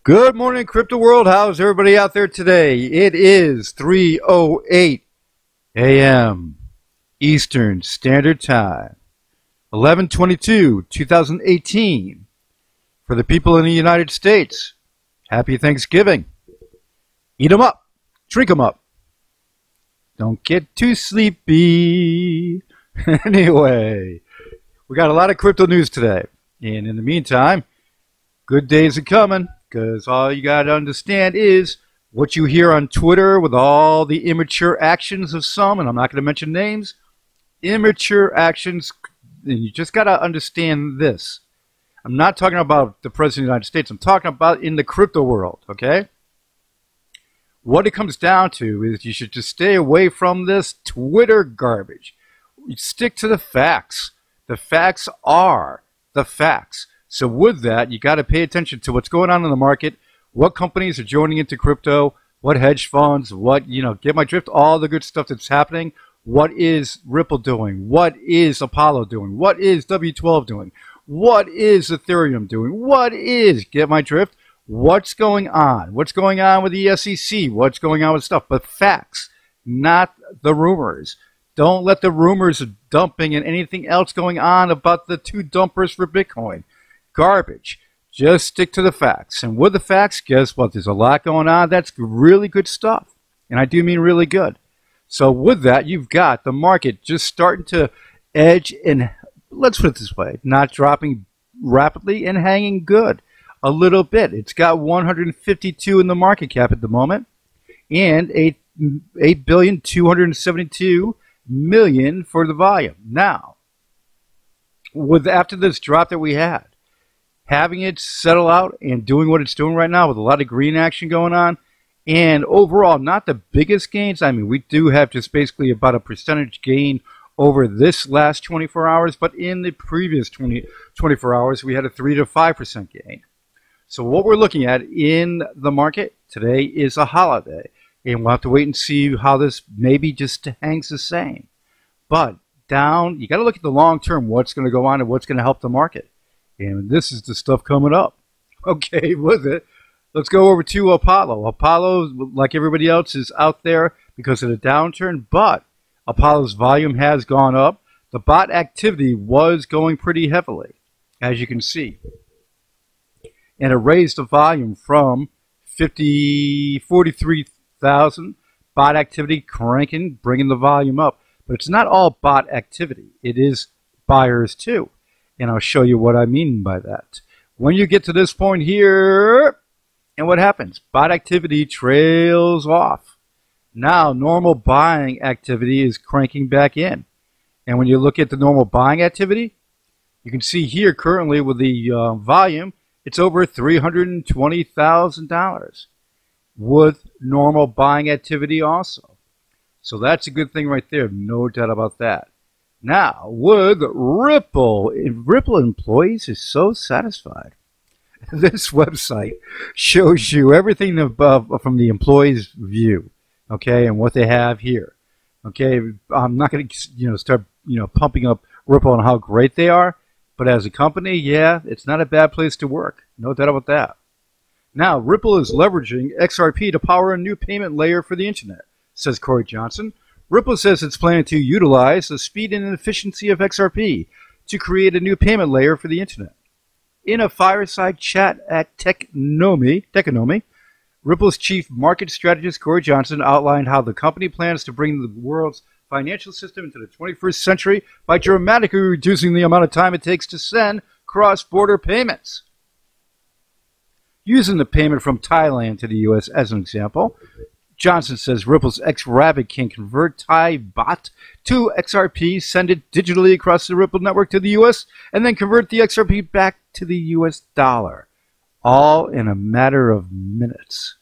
Good morning, crypto world. How's everybody out there today? It is 3:08 a.m. Eastern Standard Time, 11/22/2018. For the people in the United States, happy Thanksgiving. Eat 'em up, drink 'em up. Don't get too sleepy. Anyway, we got a lot of crypto news today. And in the meantime, good days are coming. Because all you got to understand is what you hear on Twitter with all the immature actions of some, and I'm not going to mention names, immature actions, and you just got to understand this. I'm not talking about the President of the United States. I'm talking about in the crypto world, okay? What it comes down to is you should just stay away from this Twitter garbage. You stick to the facts. The facts are the facts. So with that, you got to pay attention to what's going on in the market, what companies are joining into crypto, what hedge funds, what, get my drift, all the good stuff that's happening. What is Ripple doing? What is Apollo doing? What is W12 doing? What is Ethereum doing? What is, get my drift, what's going on? What's going on with the SEC? What's going on with stuff? But facts, not the rumors. Don't let the rumors of dumping and anything else going on about the two dumpers for Bitcoin. Garbage. Just stick to the facts. And with the facts, guess what? There's a lot going on. That's really good stuff. And I do mean really good. So with that, you've got the market just starting to edge and, let's put it this way, not dropping rapidly and hanging good a little bit. It's got 152 in the market cap at the moment and 8,272,000,000 for the volume. Now, after this drop that we had, having it settle out and doing what it's doing right now with a lot of green action going on, and overall not the biggest gains. I mean, we do have just basically about a percentage gain over this last 24 hours, but in the previous 24 hours we had a 3 to 5% gain. So what we're looking at in the market today is a holiday, and we'll have to wait and see how this maybe just hangs the same. But down, you got to look at the long term, what's going to go on and what's going to help the market. And this is the stuff coming up. Okay, with it, let's go over to Apollo. Apollo, like everybody else, is out there because of the downturn, but Apollo's volume has gone up. The bot activity was going pretty heavily, as you can see. And it raised the volume from 43,000. Bot activity cranking, bringing the volume up. But it's not all bot activity. It is buyers too. And I'll show you what I mean by that. When you get to this point here, and what happens? Bot activity trails off. Now, normal buying activity is cranking back in. And when you look at the normal buying activity, you can see here currently with the volume, it's over $320,000 with normal buying activity also. So that's a good thing right there, no doubt about that. Now, with Ripple employees is so satisfied. This website shows you everything above from the employees' view, okay, and what they have here. Okay, I'm not going to start pumping up Ripple and how great they are, but as a company, yeah, it's not a bad place to work. No doubt about that. Now, Ripple is leveraging XRP to power a new payment layer for the internet, says Corey Johnson. Ripple says it's planning to utilize the speed and efficiency of XRP to create a new payment layer for the internet. In a fireside chat at Techonomy, Ripple's chief market strategist Corey Johnson outlined how the company plans to bring the world's financial system into the 21st century by dramatically reducing the amount of time it takes to send cross-border payments. Using the payment from Thailand to the U.S. as an example, Johnson says Ripple's XRapid can convert Thai baht to XRP, send it digitally across the Ripple network to the U.S., and then convert the XRP back to the U.S. dollar, all in a matter of minutes.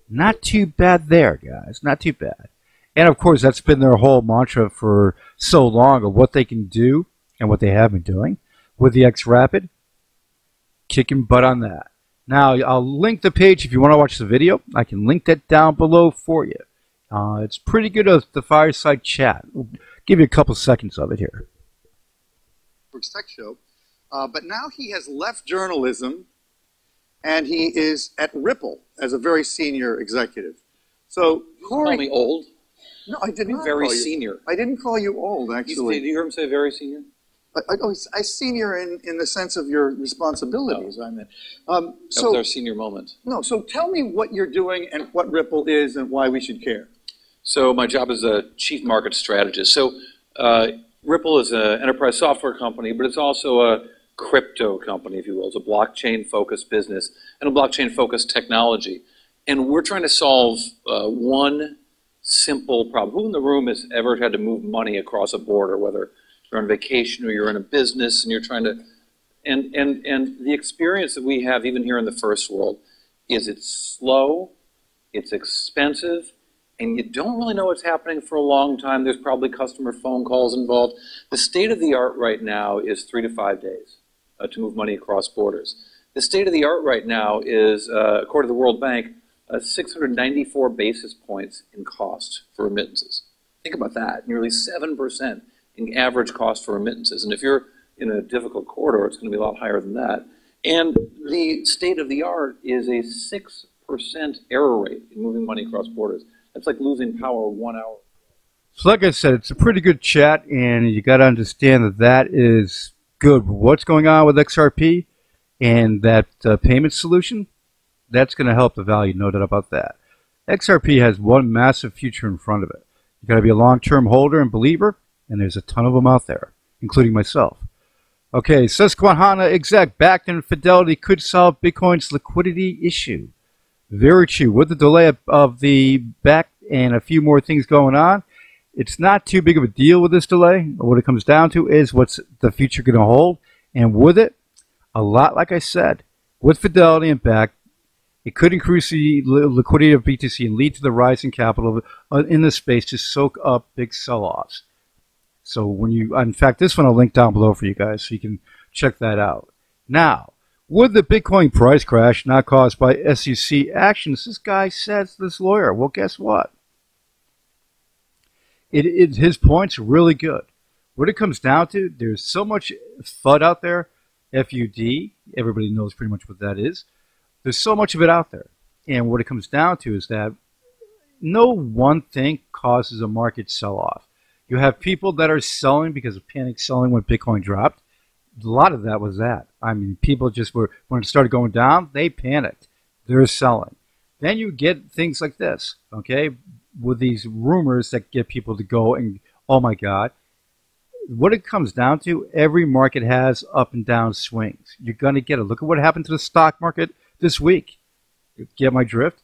Not too bad there, guys. Not too bad. And, of course, that's been their whole mantra for so long of what they can do and what they have been doing with the XRapid. Kicking butt on that. Now, I'll link the page if you want to watch the video. I can link that down below for you. It's pretty good as the fireside chat. We'll give you a couple seconds of it here. Tech show, but now he has left journalism and he is at Ripple as a very senior executive. So, Corey, call me old? No, I did not. Very senior. I didn't call you old, actually. Did you hear him say very senior? I senior in the sense of your responsibilities. No. I meant. That was our senior moment. No. So tell me what you're doing and what Ripple is and why we should care. So my job is a chief market strategist. So Ripple is an enterprise software company, but it's also a crypto company, if you will. It's a blockchain-focused business and a blockchain-focused technology. And we're trying to solve one simple problem. Who in the room has ever had to move money across a border, whether you're on vacation or you're in a business and you're trying to, and the experience that we have even here in the first world is it's slow, it's expensive, and you don't really know what's happening for a long time. There's probably customer phone calls involved. The state of the art right now is 3 to 5 days to move money across borders. The state of the art right now is, according to the World Bank, 694 basis points in cost for remittances. Think about that, nearly 7% in average cost for remittances. And if you're in a difficult corridor, it's going to be a lot higher than that. And the state of the art is a 6% error rate in moving money across borders. That's like losing power 1 hour. So like I said, it's a pretty good chat, and you got to understand that that is good. What's going on with XRP and that payment solution, that's going to help the value, no doubt about that. XRP has one massive future in front of it. You've got to be a long-term holder and believer, and there's a ton of them out there, including myself. Okay, Susquehanna exec backed in Fidelity could solve Bitcoin's liquidity issue. Very true. With the delay of the back and a few more things going on, it's not too big of a deal with this delay. What it comes down to is what's the future going to hold. And with it, a lot, like I said, with Fidelity and back, it could increase the liquidity of BTC and lead to the rise in capital in the space to soak up big sell-offs. So when you, in fact, this one I'll link down below for you guys so you can check that out. Now, would the Bitcoin price crash not caused by SEC actions? This guy says, this lawyer. Well, guess what? His point's really good. What it comes down to, there's so much FUD out there, FUD. Everybody knows pretty much what that is. There's so much of it out there. And what it comes down to is that no one thing causes a market sell-off. You have people that are selling because of panic selling when Bitcoin dropped. A lot of that was that. I mean, people just were, when it started going down, they panicked. They're selling. Then you get things like this, okay, with these rumors that get people to go and, oh my God. What it comes down to, every market has up and down swings. You're going to get it. Look at what happened to the stock market this week. Get my drift?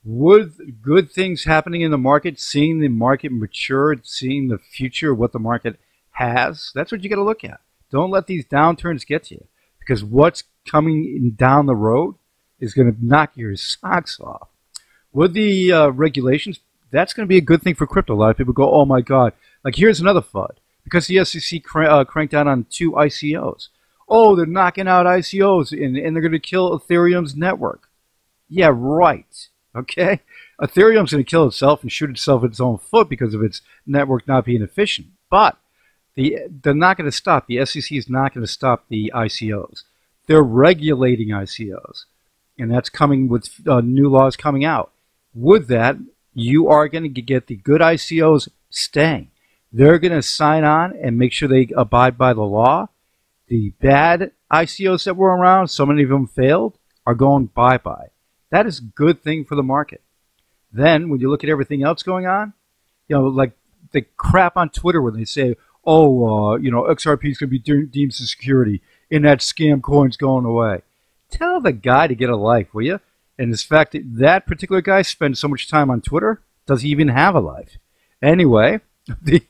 With good things happening in the market, seeing the market mature, seeing the future, what the market has, that's what you got to look at. Don't let these downturns get to you, because what's coming down the road is going to knock your socks off. With the regulations, that's going to be a good thing for crypto. A lot of people go, oh my God. Like, here's another FUD. Because the SEC cranked down on 2 ICOs. Oh, they're knocking out ICOs, and they're going to kill Ethereum's network. Yeah, right. Okay? Ethereum's going to kill itself and shoot itself in its own foot because of its network not being efficient. But they're not going to stop. The SEC is not going to stop the ICOs. They're regulating ICOs. And that's coming with new laws coming out. With that, you are going to get the good ICOs staying. They're going to sign on and make sure they abide by the law. The bad ICOs that were around, so many of them failed, are going bye-bye. That is a good thing for the market. Then, when you look at everything else going on, you know, like the crap on Twitter when they say, oh, you know, XRP is going to be deemed as security and that scam coin's going away. Tell the guy to get a life, will you? And in fact, that particular guy spends so much time on Twitter, does he even have a life? Anyway, the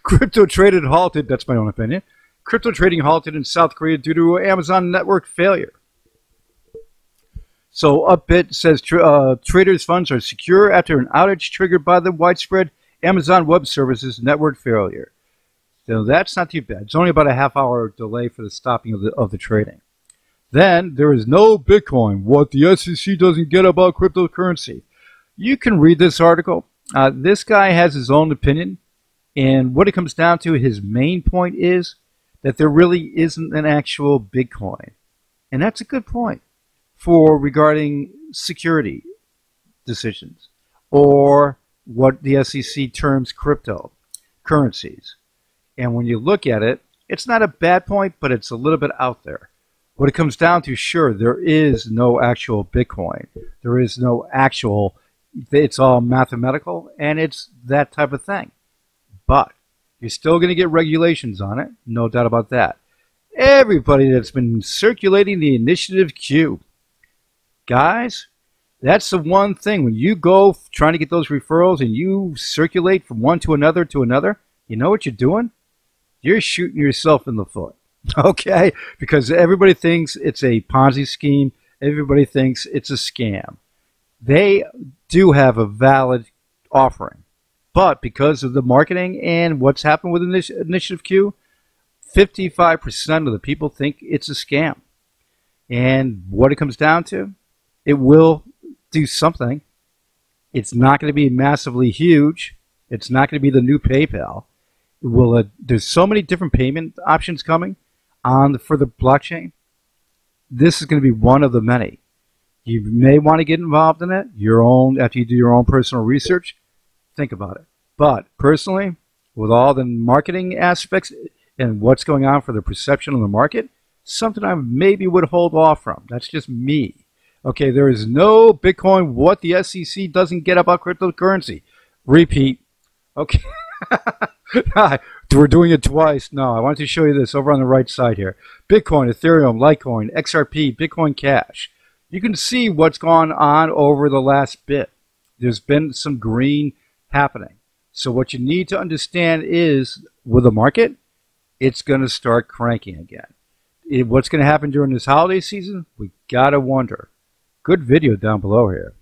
crypto traded halted, that's my own opinion. Crypto trading halted in South Korea due to Amazon network failure. So Upbit says traders' funds are secure after an outage triggered by the widespread Amazon Web Services network failure. So that's not too bad. It's only about a half-hour delay for the stopping of the trading. Then there is no Bitcoin. What the SEC doesn't get about cryptocurrency. You can read this article. This guy has his own opinion. And what it comes down to, his main point is that there really isn't an actual Bitcoin. And that's a good point. for regarding security decisions or what the SEC terms cryptocurrencies. And when you look at it, it's not a bad point, but it's a little bit out there. What it comes down to, sure, there is no actual Bitcoin. There is no actual, it's all mathematical, and it's that type of thing. But you're still going to get regulations on it, no doubt about that. Everybody that's been circulating the initiative Q, guys, that's the one thing. When you go trying to get those referrals and you circulate from one to another, you know what you're doing? You're shooting yourself in the foot, okay? Because everybody thinks it's a Ponzi scheme. Everybody thinks it's a scam. They do have a valid offering. But because of the marketing and what's happened with Initiative Q, 55% of the people think it's a scam. And what it comes down to, it will do something. It's not going to be massively huge. It's not going to be the new PayPal. It will, there's so many different payment options coming for the blockchain. This is going to be one of the many. You may want to get involved in it, after you do your own personal research. Think about it. But personally, with all the marketing aspects and what's going on for the perception on the market, something I maybe would hold off from. That's just me. Okay, there is no Bitcoin what the SEC doesn't get about cryptocurrency. Repeat. Okay. We're doing it twice. No, I wanted to show you this over on the right side here. Bitcoin, Ethereum, Litecoin, XRP, Bitcoin Cash. You can see what's gone on over the last bit. There's been some green happening. So what you need to understand is, with the market, it's going to start cranking again. What's going to happen during this holiday season? We got to wonder. Good video down below here.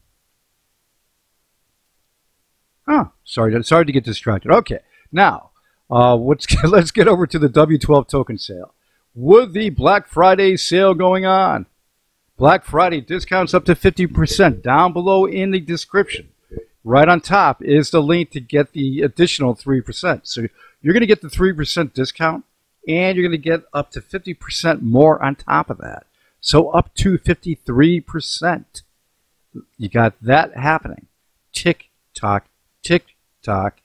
Oh, sorry to get distracted. Okay, now, let's get over to the W12 token sale. With the Black Friday sale going on, Black Friday discounts up to 50%. Down below in the description. Right on top is the link to get the additional 3%. So you're going to get the 3% discount, and you're going to get up to 50% more on top of that. So up to 53%. You got that happening. Tick tock, tick tock.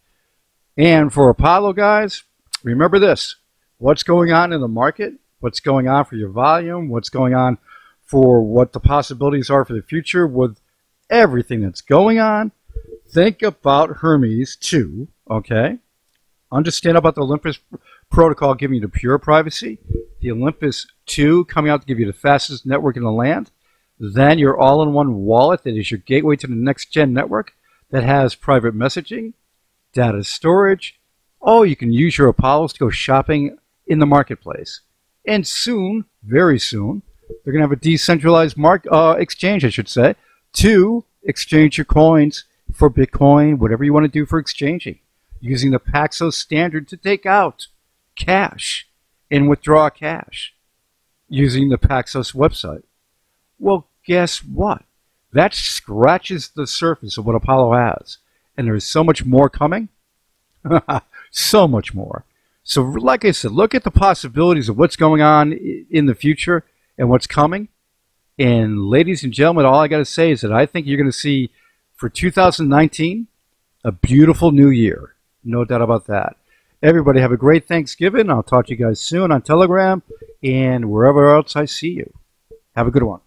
And for Apollo, guys, remember this. What's going on in the market? What's going on for your volume? What's going on for what the possibilities are for the future with everything that's going on? Think about Hermes too, okay? Understand about the Olympus protocol giving you the pure privacy, the Olympus 2 coming out to give you the fastest network in the land, then your all-in-one wallet that is your gateway to the next-gen network that has private messaging, data storage. Oh, you can use your Apollos to go shopping in the marketplace. And soon, very soon, they're going to have a decentralized exchange, I should say, to exchange your coins for Bitcoin, whatever you want to do for exchanging, using the Paxos standard to take out cash and withdraw cash using the Paxos website. Well, guess what? That scratches the surface of what Apollo has. And there's so much more coming. So much more. So like I said, look at the possibilities of what's going on in the future and what's coming. And ladies and gentlemen, all I got to say is that I think you're going to see, for 2019, a beautiful new year. No doubt about that. Everybody have a great Thanksgiving. I'll talk to you guys soon on Telegram and wherever else I see you. Have a good one.